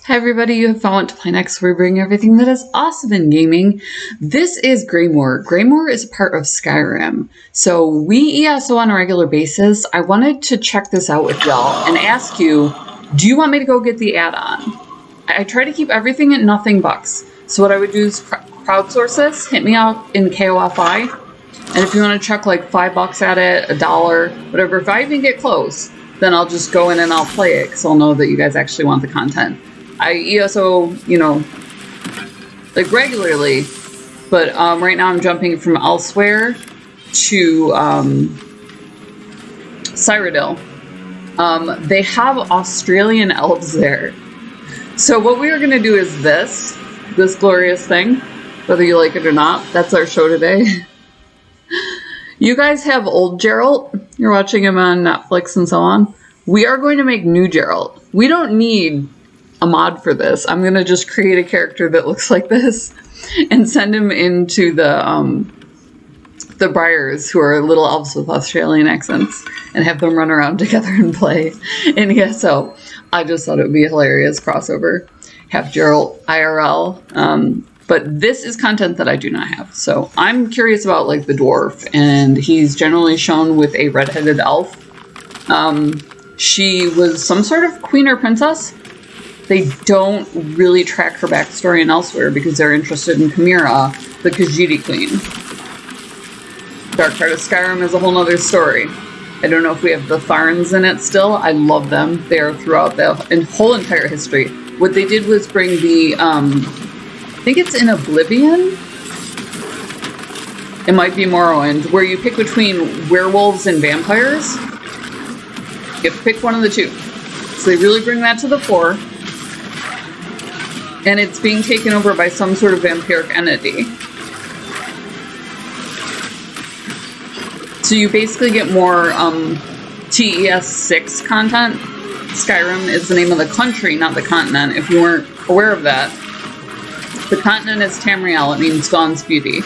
Hi everybody, you have found to play next. We bring everything that is awesome in gaming. This is Greymoor. Greymoor is a part of Skyrim. So we ESO on a regular basis. I wanted to check this out with y'all and ask you, do you want me to go get the add-on? I try to keep everything at nothing bucks. So what I would do is crowdsource this, hit me out in KOFI. And if you want to chuck like $5 at it, $1, whatever, if I even get close, then I'll just go in and I'll play it because I'll know that you guys actually want the content. I ESO, like regularly, but right now I'm jumping from elsewhere to Cyrodiil. They have Australian elves there. So what we are going to do is this glorious thing, whether you like it or not. That's our show today. You guys have old Geralt. You're watching him on Netflix and so on. We are going to make new Geralt. We don't need a mod for this. I'm gonna just create a character that looks like this and send him into the Briars, who are little elves with Australian accents, and have them run around together and play. And yeah, so I just thought it would be a hilarious crossover. Have Geralt IRL. But this is content that I do not have. So I'm curious about like the dwarf, and he's generally shown with a redheaded elf. She was some sort of queen or princess. They don't really track her backstory and elsewhere because they're interested in Chimera, the Khajiit queen. Dark part of Skyrim is a whole nother story. I don't know if we have the Tharns in it still. I love them. They are throughout the whole entire history. What they did was bring the, I think it's in Oblivion? It might be Morrowind, where you pick between werewolves and vampires. You have to pick one of the two. So they really bring that to the fore. And it's being taken over by some sort of vampiric entity. So you basically get more TES 6 content. Skyrim is the name of the country, not the continent, if you weren't aware of that. The continent is Tamriel, it means Dawn's Beauty.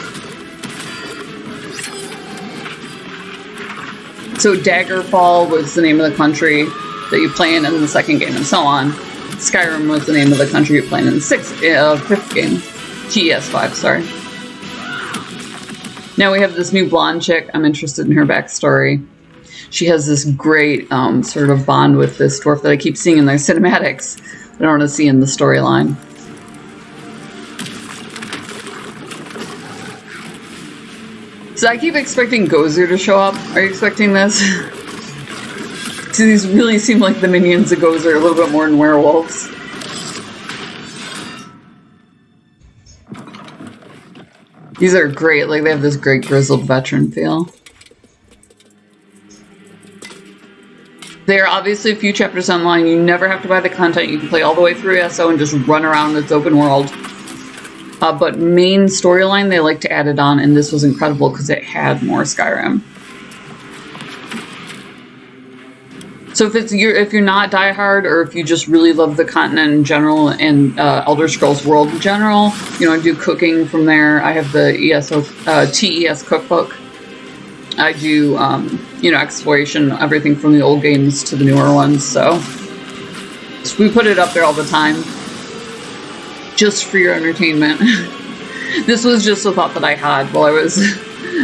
So Daggerfall was the name of the country that you play in the second game, and so on. Skyrim was the name of the country you're playing in the fifth game. TES 5, sorry. Now we have this new blonde chick. I'm interested in her backstory. She has this great sort of bond with this dwarf that I keep seeing in their cinematics. I don't want to see in the storyline. So I keep expecting Gozer to show up. Are you expecting this? So these really seem like the minions of Gozer a little bit more than werewolves. These are great, like they have this great grizzled veteran feel. They are obviously a few chapters online. You never have to buy the content. You can play all the way through ESO and just run around its open world. But main storyline, they like to add it on, and this was incredible because it had more Skyrim. So if you're not diehard, or if you just really love the continent in general and Elder Scrolls World in general, I do cooking from there. I have the TES cookbook. I do exploration, everything from the old games to the newer ones. So we put it up there all the time, just for your entertainment. This was just a thought that I had while I was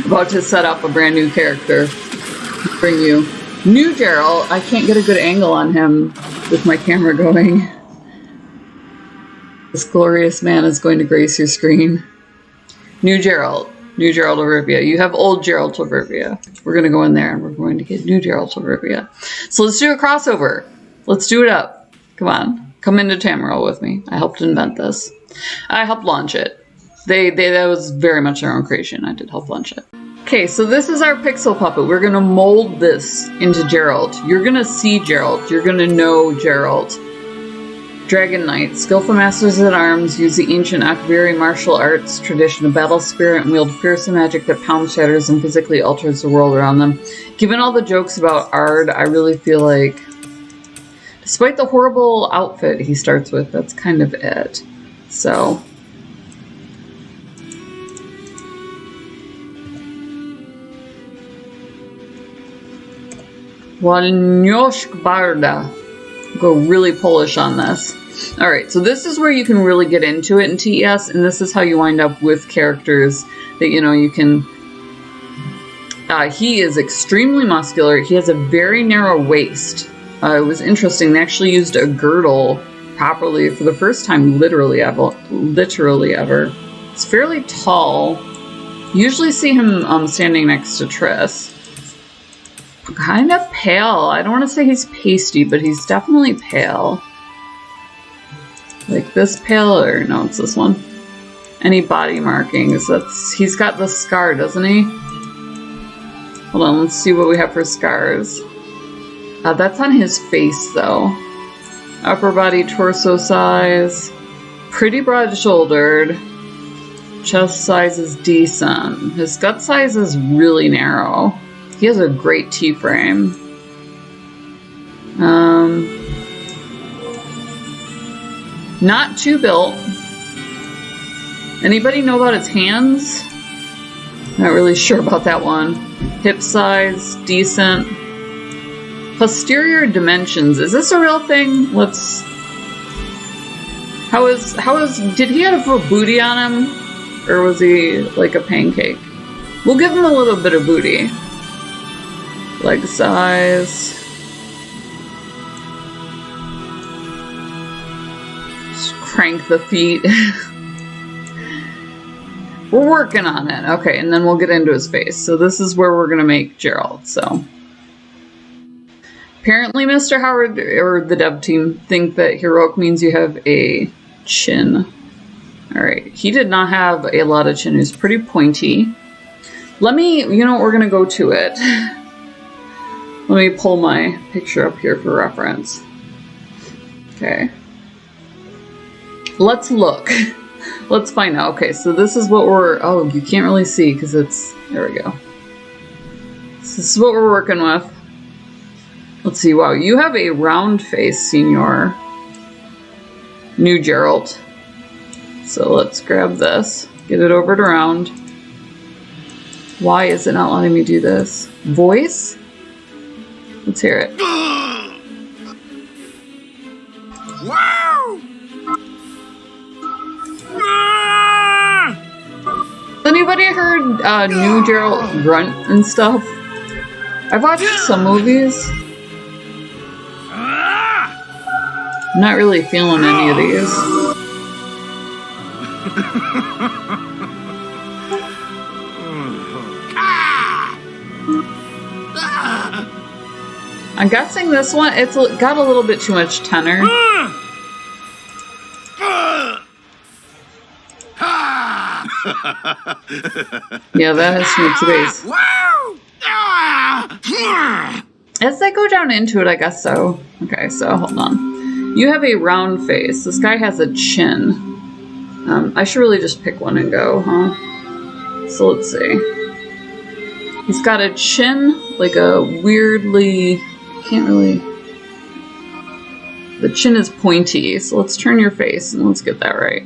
about to set up a brand new character to bring you. New Geralt, I can't get a good angle on him with my camera going. This glorious man is going to grace your screen. New Geralt of Rivia. You have old Geralt of Rivia. We're going to go in there and we're going to get new Geralt of Rivia. So let's do a crossover. Let's do it up. Come on. Come into Tamriel with me. I helped invent this. I helped launch it. That was very much their own creation. I did help launch it. Okay, so this is our pixel puppet. We're going to mold this into Geralt. You're going to see Geralt. You're going to know Geralt. Dragon Knight. Skillful masters at arms use the ancient Akaviri martial arts tradition of battle spirit and wield fearsome magic that pounds, shatters, and physically alters the world around them. Given all the jokes about Ard, I really feel like, despite the horrible outfit he starts with, that's kind of it. So... Wolnioshk Barda. Go really Polish on this. Alright, so this is where you can really get into it in TES, and this is how you wind up with characters that, you know, you can... he is extremely muscular. He has a very narrow waist. It was interesting. They actually used a girdle properly for the first time, literally ever. It's fairly tall. Usually see him standing next to Triss. Kind of pale. I don't want to say he's pasty, but he's definitely pale. Like this pale, or no, it's this one. Any body markings? He's got the scar, doesn't he? Hold on, let's see what we have for scars. That's on his face, though. Upper body, torso size. Pretty broad-shouldered. Chest size is decent. His gut size is really narrow. He has a great T-frame. Not too built. Anybody know about his hands? Not really sure about that one. Hip size, decent. Posterior dimensions. Is this a real thing? Let's... Did he have a booty on him? Or was he like a pancake? We'll give him a little bit of booty. Leg size. Just crank the feet. We're working on it. Okay, and then we'll get into his face. So this is where we're going to make Gerald, so. Apparently Mr. Howard, or the dev team, think that heroic means you have a chin. Alright, he did not have a lot of chin. He was pretty pointy. Let me, you know what, we're going to go to it. Let me pull my picture up here for reference. Okay. Let's look. Let's find out. Okay, so this is what we're... Oh, you can't really see because it's... There we go. So this is what we're working with. Let's see. Wow, you have a round face, Senior. New Geralt. So let's grab this. Get it over to round. Why is it not letting me do this? Voice? Let's hear it. Wow! Has anybody heard New Geralt grunt and stuff? I've watched some movies. I'm not really feeling any of these. I'm guessing this one, it's got a little bit too much tenor. Yeah, that has too much bass. As I go down into it, I guess so. Okay, so hold on. You have a round face. This guy has a chin. I should really just pick one and go, huh? So let's see. He's got a chin, like a weirdly... Can't really... The chin is pointy, so let's turn your face and let's get that right.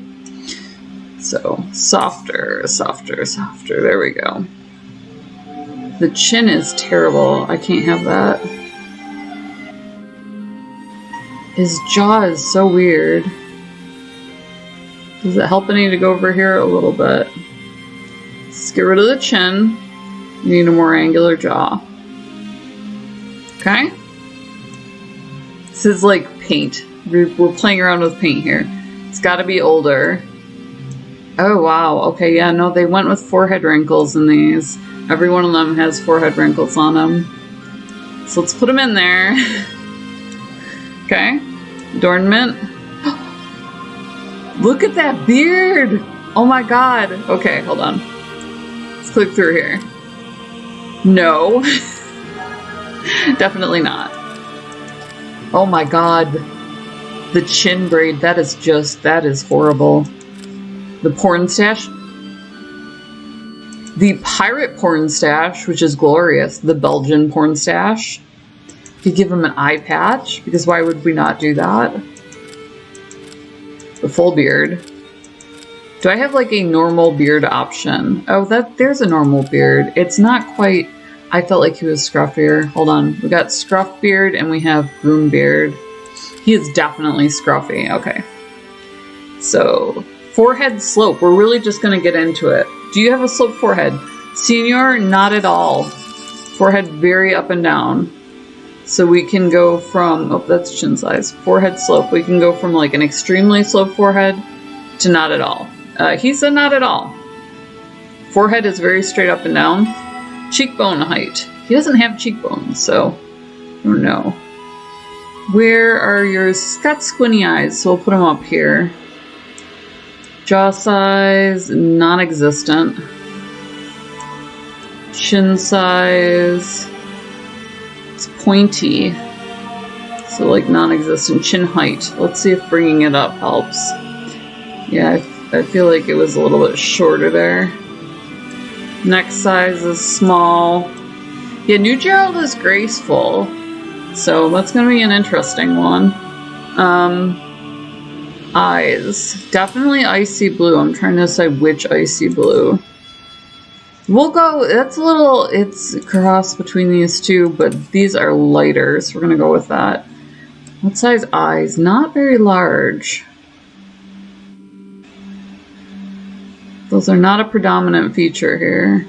So, softer, softer, softer. There we go. The chin is terrible. I can't have that. His jaw is so weird. Does it help any to go over here a little bit? Let's get rid of the chin. You need a more angular jaw. Okay? This is like paint. We're playing around with paint here. It's got to be older. Oh, wow. Okay, yeah, no, they went with forehead wrinkles in these. Every one of them has forehead wrinkles on them. So let's put them in there. Okay. Adornment. Look at that beard! Oh my god. Okay, hold on. Let's click through here. No. Definitely not. Oh my god. The chin braid, that is horrible. The porn stash. The pirate porn stash, which is glorious. The Belgian porn stash. You give him an eye patch, because why would we not do that? The full beard. Do I have like a normal beard option? Oh, there's a normal beard. It's not quite... I felt like he was scruffier. Hold on. We got scruff beard and we have groom beard. He is definitely scruffy. Okay. So, forehead slope. We're really just going to get into it. Do you have a sloped forehead? Senior, not at all. Forehead very up and down. So we can go from, oh, that's chin size. Forehead slope. We can go from like an extremely sloped forehead to not at all. He said not at all. Forehead is very straight up and down. Cheekbone height. He doesn't have cheekbones, so I don't know. Where are yours? He's got squinty eyes, so we'll put him up here. Jaw size, non-existent. Chin size, it's pointy. So like non-existent. Chin height. Let's see if bringing it up helps. Yeah, I feel like it was a little bit shorter there. Neck size is small. Yeah, New Gerald is graceful. So that's going to be an interesting one. Eyes. Definitely icy blue. I'm trying to decide which icy blue. We'll go, that's a little, it's a cross between these two, but these are lighter, so we're going to go with that. What size eyes? Not very large. Those are not a predominant feature here.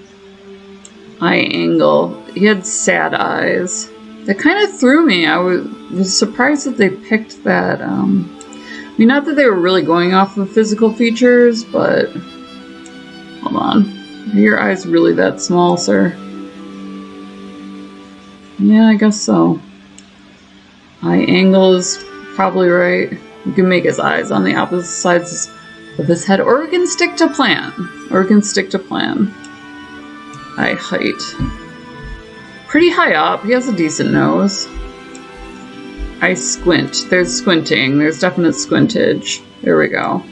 Eye angle. He had sad eyes. That kind of threw me. I was surprised that they picked that. I mean, not that they were really going off of physical features, but... Hold on. Are your eyes really that small, sir? Yeah, I guess so. Eye angle is probably right. We can make his eyes on the opposite sides of his head, or we can stick to plan. Eye height. Pretty high up. He has a decent nose. Eye squint. There's squinting. There's definite squintage. There we go.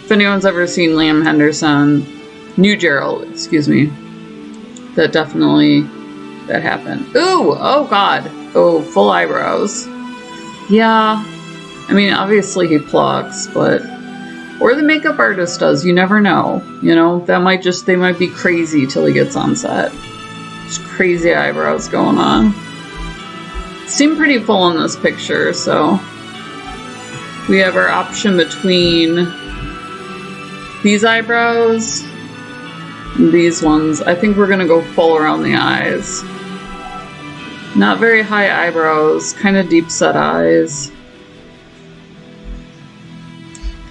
If anyone's ever seen Liam Henderson, New Gerald, excuse me, that happened. Ooh! Oh god! Oh, full eyebrows. Yeah. I mean, obviously he plucks, but... Or the makeup artist does, you never know. You know, they might be crazy till he gets on set. Just crazy eyebrows going on. Seem pretty full in this picture, so... We have our option between these eyebrows and these ones. I think we're gonna go full around the eyes. Not very high eyebrows, kind of deep set eyes.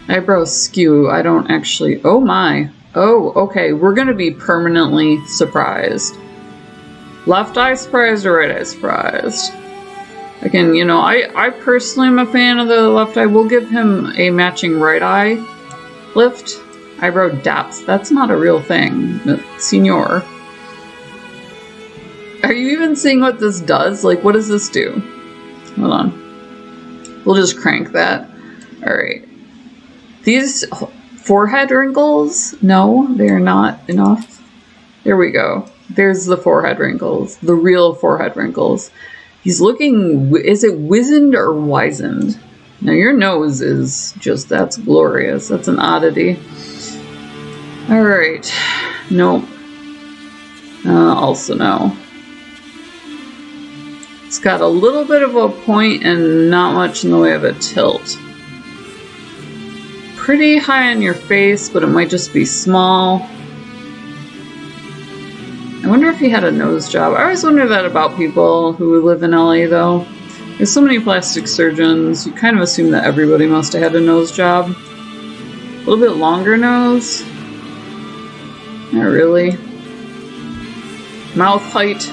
Eyebrows skew. I don't actually... Oh my. Oh, okay. We're gonna be permanently surprised. Left eye surprised or right eye surprised? Again, you know, I personally am a fan of the left eye. We'll give him a matching right eye lift. Eyebrow depth. That's not a real thing. Senor. Are you even seeing what this does? Like, what does this do? Hold on. We'll just crank that. Alright. These forehead wrinkles? No, they are not enough. There we go. There's the forehead wrinkles. The real forehead wrinkles. He's looking... Is it wizened or wizened? Now your nose is just... That's glorious. That's an oddity. Alright. Nope. Also no. It's got a little bit of a point and not much in the way of a tilt. Pretty high on your face, but it might just be small. I wonder if he had a nose job. I always wonder that about people who live in LA, though. There's so many plastic surgeons, you kind of assume that everybody must have had a nose job. A little bit longer nose. Not really. Mouth height.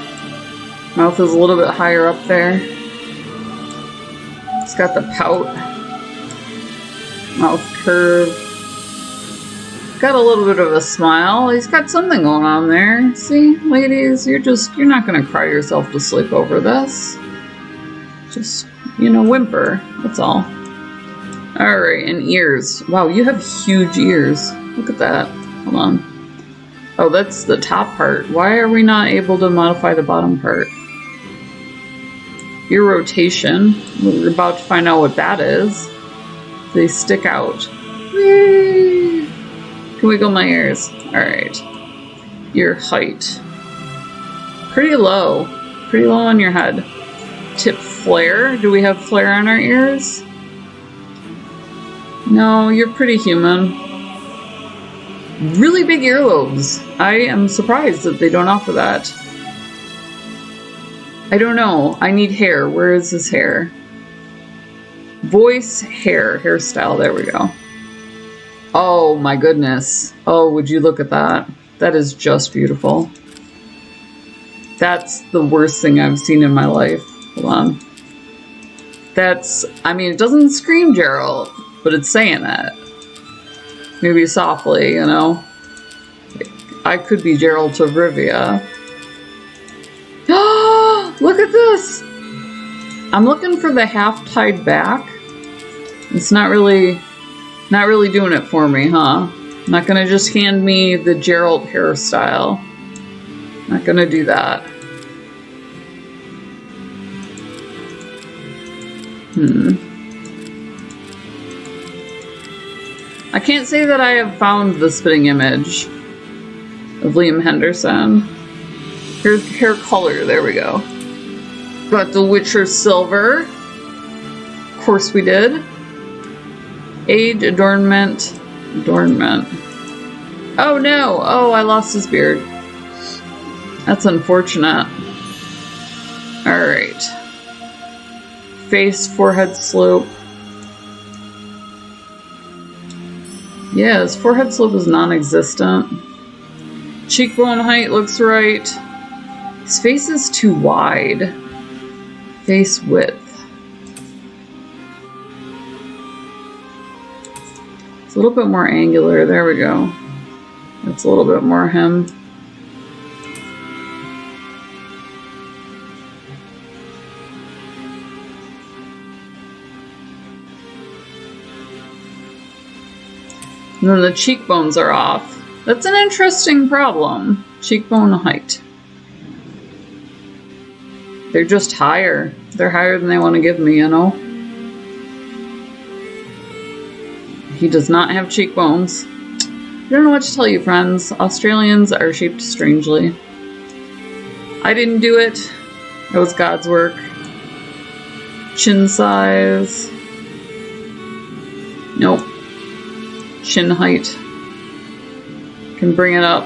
Mouth is a little bit higher up there. It's got the pout. Mouth curve. Got a little bit of a smile. He's got something going on there. See, ladies, you're not gonna cry yourself to sleep over this. Just, you know, whimper. That's all. Alright, and ears. Wow, you have huge ears. Look at that. Hold on. Oh, that's the top part. Why are we not able to modify the bottom part? Ear rotation. We're about to find out what that is. They stick out. Whee! Can wiggle my ears. Alright. Ear height. Pretty low. Pretty low on your head. Tip flare. Do we have flare on our ears? No, you're pretty human. Really big earlobes. I am surprised that they don't offer that. I don't know. I need hair. Where is his hair? Voice, hair, hairstyle. There we go. Oh my goodness. Oh, would you look at that? That is just beautiful. That's the worst thing I've seen in my life. Hold on. That's, I mean, it doesn't scream Geralt, but it's saying that. Maybe softly, you know? I could be Geralt of Rivia. Look at this! I'm looking for the half tied back. It's not really doing it for me, huh? Not gonna just hand me the Geralt hairstyle. Not gonna do that. I can't say that I have found the spitting image of Liam Henderson. Here's hair color, there we go. Got the Witcher Silver. Of course we did. Age, adornment. Oh no! Oh, I lost his beard. That's unfortunate. Alright. Face, forehead slope. Yeah, his forehead slope is non-existent. Cheekbone height looks right. His face is too wide. Face width. It's a little bit more angular. There we go. That's a little bit more him. And then the cheekbones are off. That's an interesting problem. Cheekbone height. They're just higher. They're higher than they want to give me, you know? He does not have cheekbones. I don't know what to tell you, friends. Australians are shaped strangely. I didn't do it. It was God's work. Chin size. Nope. Chin height. Can bring it up.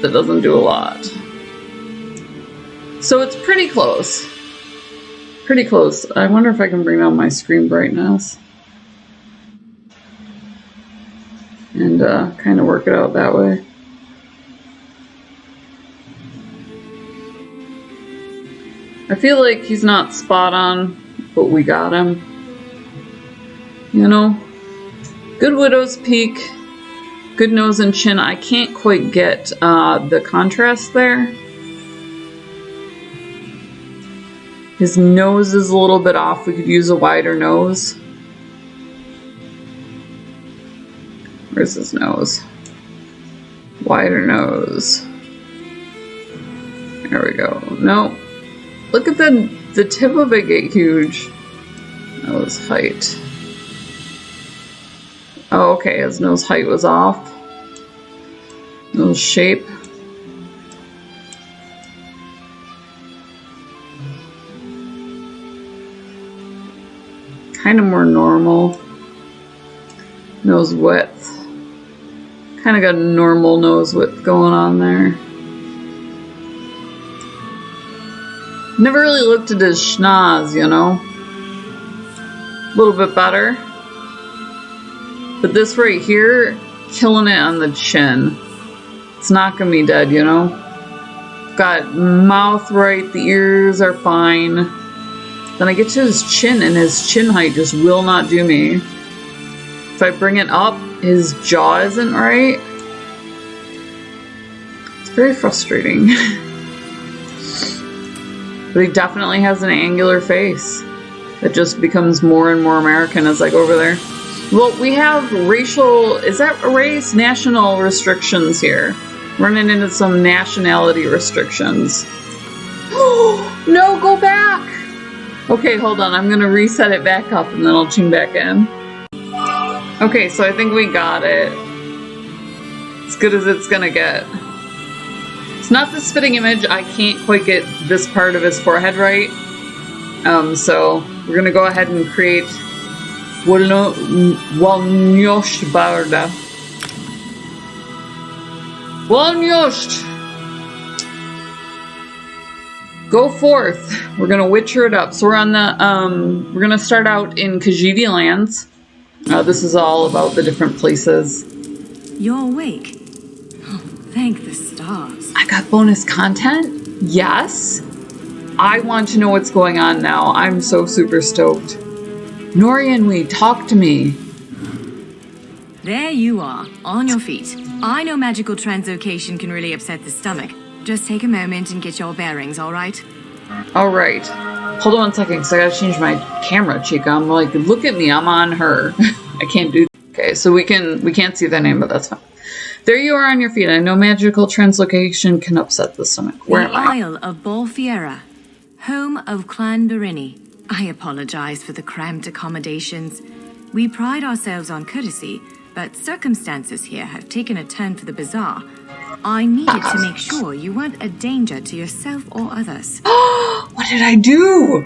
That doesn't do a lot. So it's pretty close. Pretty close. I wonder if I can bring down my screen brightness. And kind of work it out that way. I feel like he's not spot on, but we got him. You know? Good widow's peak. Good nose and chin. I can't quite get the contrast there. His nose is a little bit off. We could use a wider nose. Where's his nose? Wider nose. There we go. No. Look at the tip of it get huge. Nose height. Oh, okay. His nose height was off. Nose shape. Kind of more normal. Nose width. Kind of got a normal nose width going on there. Never really looked at his schnoz, you know. A little bit better. But this right here, killing it on the chin. It's knocking me dead, you know. Got mouth right, the ears are fine. Then I get to his chin, and his chin height just will not do me. If I bring it up, his jaw isn't right. It's very frustrating. But he definitely has an angular face. It just becomes more and more American as I go over there. Well, we have racial, is that race? National restrictions here. Running into some nationality restrictions. Oh, no, go back! Okay, hold on, I'm gonna reset it back up and then I'll tune back in. Okay, so I think we got it. As good as it's gonna get. It's not the spitting image, I can't quite get this part of his forehead right. So we're gonna go ahead and create Wolnyosh barda. Wolnyosh! Go forth. We're gonna witcher it up. So we're on the, we're gonna start out in Khajiit lands. This is all about the different places. You're awake. Oh, thank the stars. I got bonus content? Yes. I want to know what's going on now. I'm so super stoked. Norianwe, talk to me. There you are, on your feet. I know magical translocation can really upset the stomach. Just take a moment and get your bearings, all right? All right. Hold on 1 second, because I gotta change my camera, Chica. I'm like, look at me, I'm on her. I can't do that. Okay, so we can't see their name, but that's fine. There you are on your feet. I know magical translocation can upset the stomach. Where am I? Isle of Bolfiera, home of Clan Durini. I apologize for the cramped accommodations. We pride ourselves on courtesy, but circumstances here have taken a turn for the bizarre. I needed to make sure you weren't a danger to yourself or others. What did I do?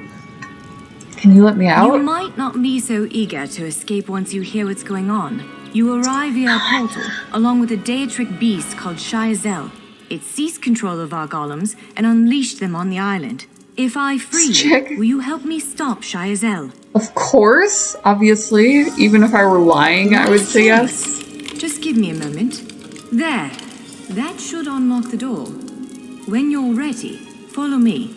Can you let me out? You might not be so eager to escape once you hear what's going on. You arrive via a portal, along with a Daetric beast called Shayazel. It seized control of our golems and unleashed them on the island. If I free you, will you help me stop Shayazel? Of course, obviously. Even if I were lying, I would say yes. Just give me a moment. There. That should unlock the door. When you're ready, follow me.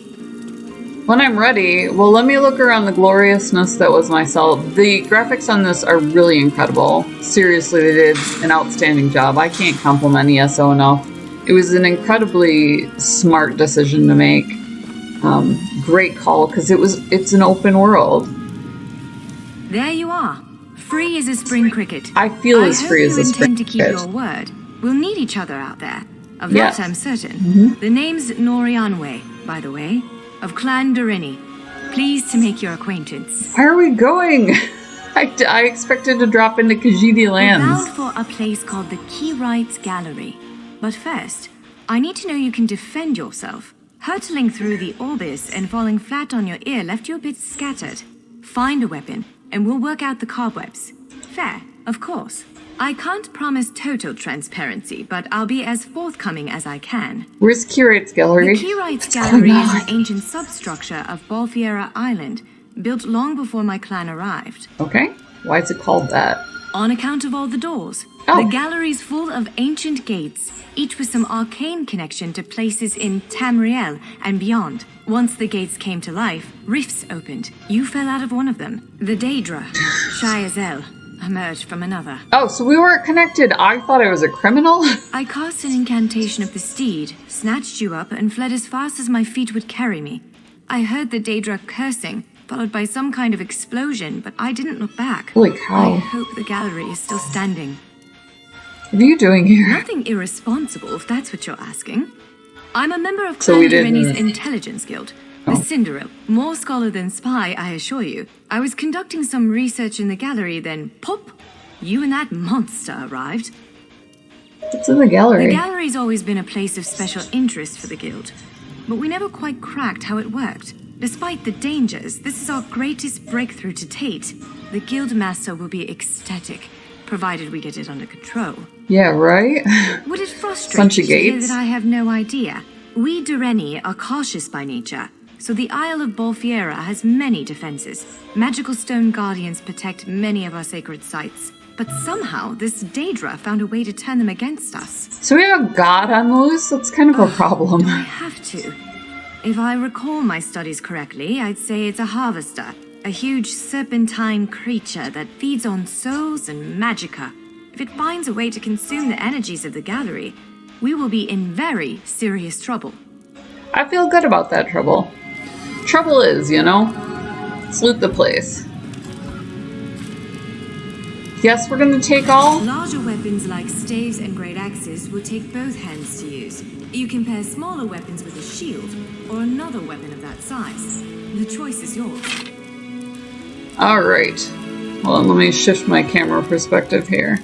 When I'm ready, well, let me look around the gloriousness that was myself. The graphics on this are really incredible. Seriously, they did an outstanding job. I can't compliment ESO enough. It was an incredibly smart decision to make. Great call, because it's an open world. There you are. Free as a spring cricket. I feel as free as a spring cricket. I hope you intend to keep your word. We'll need each other out there. Of yes. that I'm certain. The name's Norianwe, by the way, of Clan Durini. Pleased to make your acquaintance. Where are we going? I expected to drop into Khajiit lands. We're bound for a place called the Keyrights Gallery. But first, I need to know you can defend yourself. Hurtling through the Orbis and falling flat on your ear left you a bit scattered. Find a weapon, and we'll work out the cobwebs. Fair, of course. I can't promise total transparency, but I'll be as forthcoming as I can. Where's Keyrights Gallery? The Keyrights Gallery is an ancient substructure of Bolfiera Island, built long before my clan arrived. Okay. Why is it called that? On account of all the doors. Oh. The gallery's full of ancient gates, each with some arcane connection to places in Tamriel and beyond. Once the gates came to life, rifts opened. You fell out of one of them. The Daedra, Shayazel, emerged from another. Oh, so we weren't connected. I thought I was a criminal? I cast an incantation of the steed, snatched you up, and fled as fast as my feet would carry me. I heard the Daedra cursing, followed by some kind of explosion, but I didn't look back. Holy cow. I hope the gallery is still standing. What are you doing here? Nothing irresponsible, if that's what you're asking. I'm a member of Clan Durini's Intelligence Guild, the Cinderil. More scholar than spy, I assure you. I was conducting some research in the gallery, then pop! You and that monster arrived. What's in the gallery? The gallery's always been a place of special interest for the guild, but we never quite cracked how it worked. Despite the dangers, this is our greatest breakthrough to date. The guild master will be ecstatic, provided we get it under control. Yeah, right? Would it frustrate you to hear that I have no idea? We Dureni are cautious by nature, so the Isle of Bolfiera has many defenses. Magical stone guardians protect many of our sacred sites. But somehow, this Daedra found a way to turn them against us. So we have a god on the loose? That's kind of a problem. Do I have to? If I recall my studies correctly, I'd say it's a harvester. A huge serpentine creature that feeds on souls and magicka. If it finds a way to consume the energies of the gallery, we will be in very serious trouble. I feel good about that trouble. Trouble is, you know? Let's loot the place. Yes, we're gonna take all? Larger weapons like staves and great axes will take both hands to use. You can pair smaller weapons with a shield, or another weapon of that size. The choice is yours. Alright. Hold on, let me shift my camera perspective here.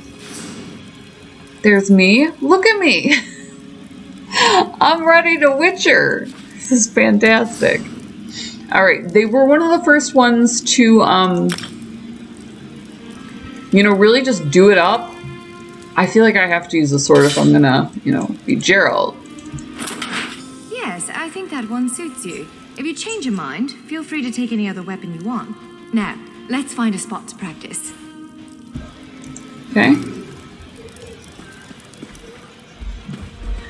There's me. Look at me! I'm ready to Witcher! This is fantastic. Alright, they were one of the first ones to you know, really just do it up. I feel like I have to use a sword if I'm gonna, you know, be Gerald. Yes, I think that one suits you. If you change your mind, feel free to take any other weapon you want. Now, let's find a spot to practice. Okay.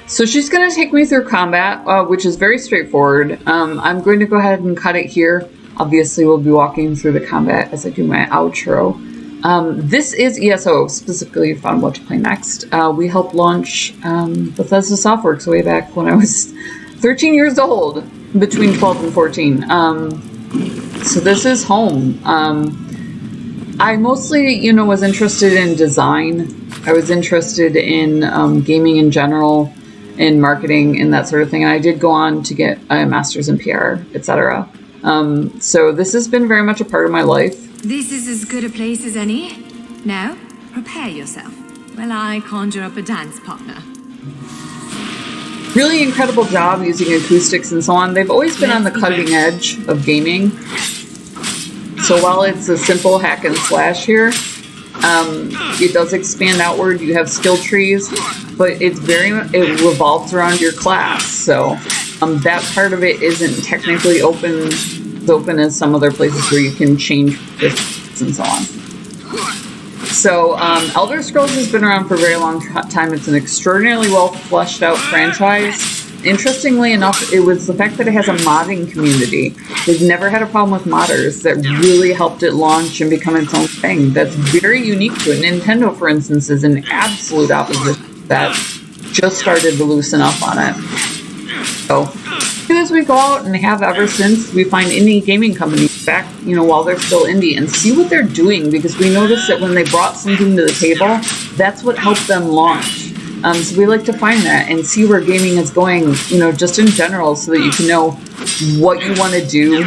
So she's going to take me through combat, which is very straightforward. I'm going to go ahead and cut it here. Obviously, we'll be walking through the combat as I do my outro. This is ESO, specifically found what to play next. We helped launch Bethesda Softworks way back when I was 13 years old, between 12 and 14. So this is home. I mostly, you know, was interested in design. I was interested in gaming in general, in marketing and that sort of thing. And I did go on to get a master's in PR, etc. So this has been very much a part of my life. This is as good a place as any. Now, prepare yourself while I conjure up a dance partner. Really incredible job using acoustics and so on. They've always been on the cutting edge of gaming. So while it's a simple hack and slash here, it does expand outward. You have skill trees, but it revolves around your class. So that part of it isn't technically open as some other places where you can change this and so on. So Elder Scrolls has been around for a very long time. It's an extraordinarily well fleshed out franchise. Interestingly enough, it was the fact that it has a modding community. They've never had a problem with modders that really helped it launch and become its own thing. That's very unique to it. Nintendo, for instance, is an absolute opposite that just started to loosen up on it. So as we go out and have ever since, we find indie gaming companies back, you know, while they're still indie and see what they're doing, because we noticed that when they brought something to the table, that's what helped them launch. So we like to find that and see where gaming is going, you know, just in general, so that you can know what you want to do.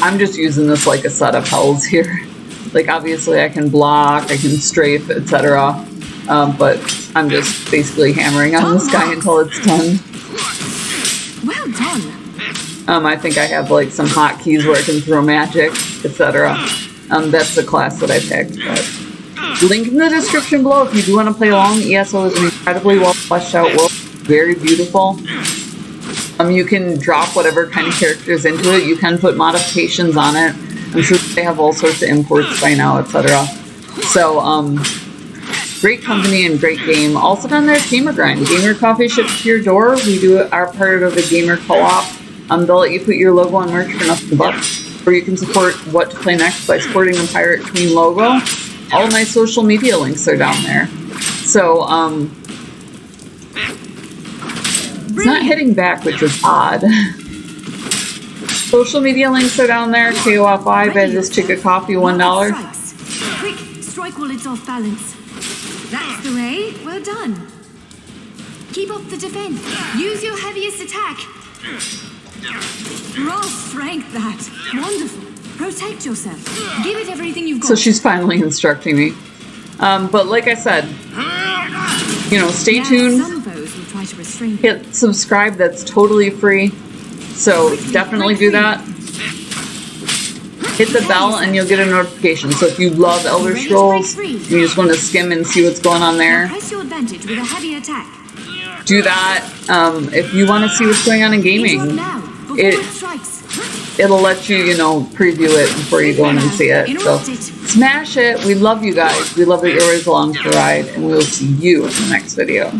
I'm just using this like a set of hells here. Like, obviously I can block, I can strafe, etc. But I'm just basically hammering on this guy until it's done. Well done. I think I have like some hotkeys where I can throw magic, etc. That's the class that I picked. But link in the description below if you do want to play along. ESO is an incredibly well fleshed out world, very beautiful. You can drop whatever kind of characters into it. You can put modifications on it. I'm sure they have all sorts of imports by now, etc. So, great company and great game. Also done their Gamer Grind. Gamer Coffee ships to your door. We do our part of the Gamer Co-op. They'll let you put your logo on merch for nothing but. Or you can support What to Play Next by supporting the Pirate Queen logo. All my social media links are down there. So, it's not hitting back, which is odd. Social media links are down there. KOFI, buy this chick a coffee, $1. Quick, strike while it's off balance. That's the way. Well done. Keep up the defense. Use your heaviest attack. Raw strength, that. Wonderful. Protect yourself. Give it everything you've got. So she's finally instructing me. But like I said, you know, stay tuned. Some foes will try to restrain you. Hit subscribe. That's totally free. So definitely do that. Hit the bell and you'll get a notification. So if you love Elder Scrolls, you just want to skim and see what's going on there, Press your advantage with a heavy attack. do that. If you want to see what's going on in gaming, it'll let you, you know, preview it before you go in and see it. So smash it. We love you guys. We love that you're always along for the ride, and we will see you in the next video.